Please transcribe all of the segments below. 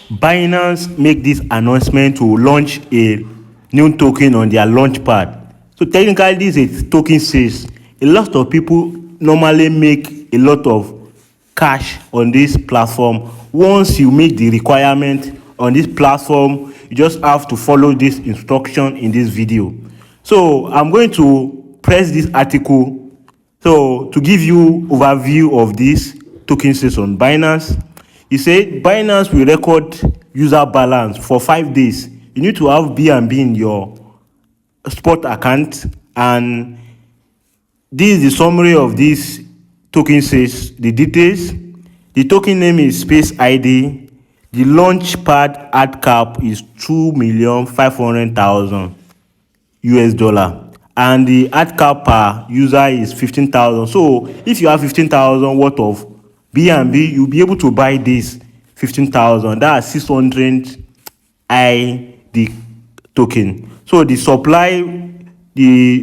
Binance make this announcement to launch a new token on their Launchpad. So technically, this is a token sales. A lot of people normally make a lot of cash on this platform. Once you make the requirement on this platform, you just have to follow this instruction in this video. So I'm going to press this article so to give you overview of this token sales on Binance. He said Binance will record user balance for 5 days. You need to have BNB in your spot account, and this is the summary of this token sales. The details: the token name is Space ID. The Launchpad ad cap is $2,500,000 US, and the ad cap per user is 15,000. So if you have 15,000 worth of BNB, you'll be able to buy this 15,000. That's 600 ID token. So the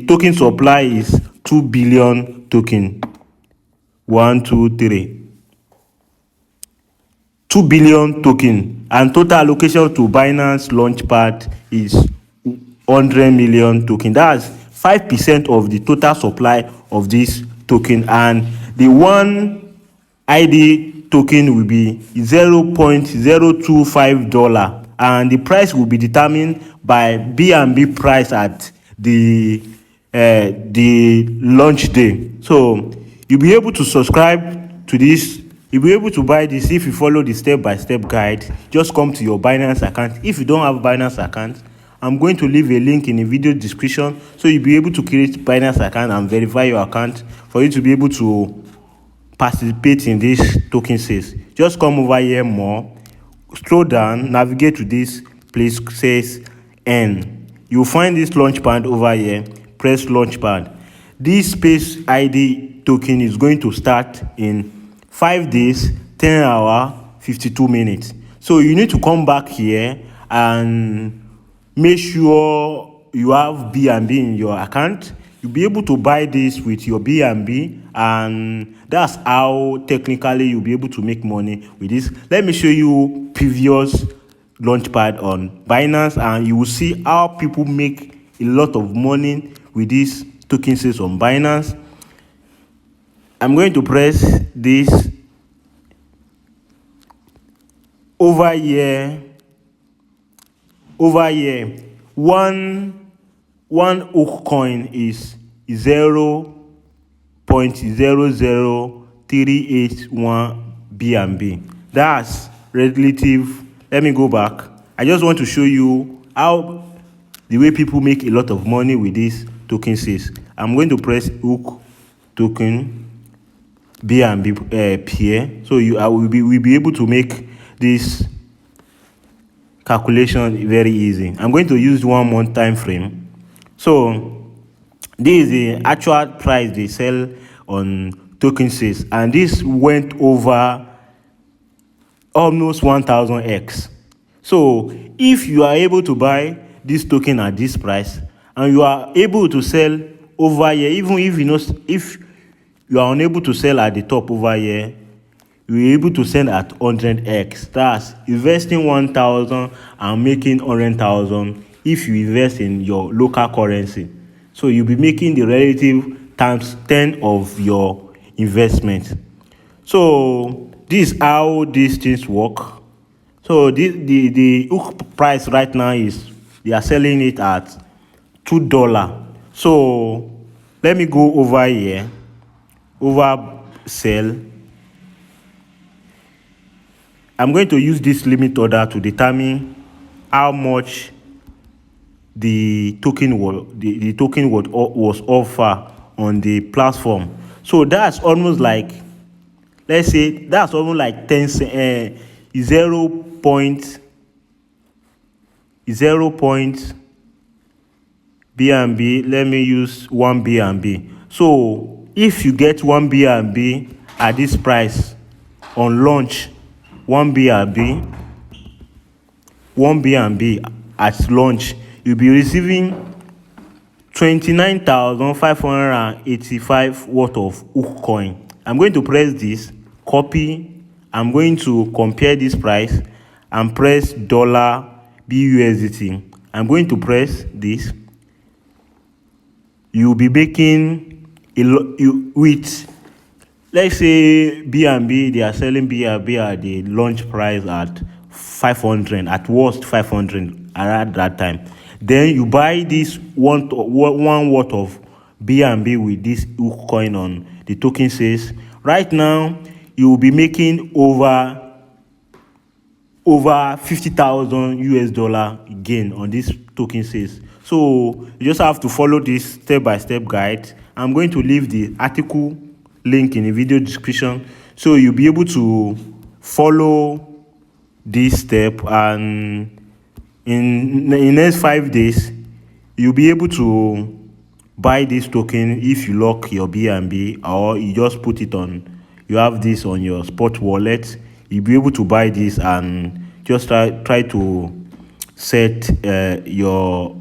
token supply is 2 billion token. 2 billion token, and total allocation to Binance Launchpad is 100 million token. That's 5% of the total supply of this token, and the one ID token will be $0.025, and the price will be determined by BNB price at the launch day. So you'll be able to subscribe to this. You'll be able to buy this if you follow the step-by-step guide. Just come to your Binance account. If you don't have a Binance account, I'm going to leave a link in the video description, so you'll be able to create Binance account and verify your account for you to be able to participate in this token sales. Just come over here more, scroll down, navigate to this place says N. You'll find this Launchpad over here. Press Launchpad. This Space ID token is going to start in 5 days, 10 hours, 52 minutes. So you need to come back here and make sure you have BNB in your account. You'll be able to buy this with your BNB, and that's how technically you'll be able to make money with this. Let me show you previous Launchpad on Binance, and you will see how people make a lot of money with this token sales on Binance. I'm going to press this over here. One hook coin is 0.00381 BNB. That's relative. Let me go back. I just want to show you how the way people make a lot of money with this token sales. I'm going to press hook token BNB here. So we'll be able to make this calculation very easy. I'm going to use 1 month time frame. So this is the actual price they sell on token sales, and this went over almost 1000x. So if you are able to buy this token at this price, and you are able to sell over here, even if you are unable to sell at the top over here, you're able to sell at 100x. That's investing 1,000 and making 100,000 if you invest in your local currency. So you'll be making the relative times 10 of your investment. So this is how these things work. So the hook price right now is, they are selling it at $2. So let me go over here, over sell. I'm going to use this limit order to determine how much the token was offered on the platform. So that's almost like, let's say that's almost like 10 cents, 0 point BNB. Let me use 1 BNB. So if you get 1 BNB at this price on launch, 1 BNB at launch, you'll be receiving 29,585 worth of hook coin. I'm going to press this, copy. I'm going to compare this price, and press dollar BUSDT. I'm going to press this. You'll be making with, let's say BNB, they are selling BNB at the launch price at 500, at worst 500 around that time. Then you buy this one worth of BNB with this hook coin on the token says. Right now, you will be making over 50,000 US dollar gain on this token says. So you just have to follow this step-by-step guide. I'm going to leave the article link in the video description, so you'll be able to follow this step, and in the next 5 days you'll be able to buy this token if you lock your BNB, or you just put it on, you have this on your spot wallet. You'll be able to buy this and just try to set your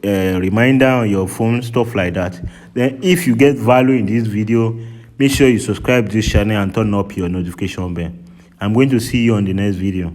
reminder on your phone, stuff like that. Then if you get value in this video, make sure you subscribe to this channel and turn up your notification bell. I'm going to see you on the next video.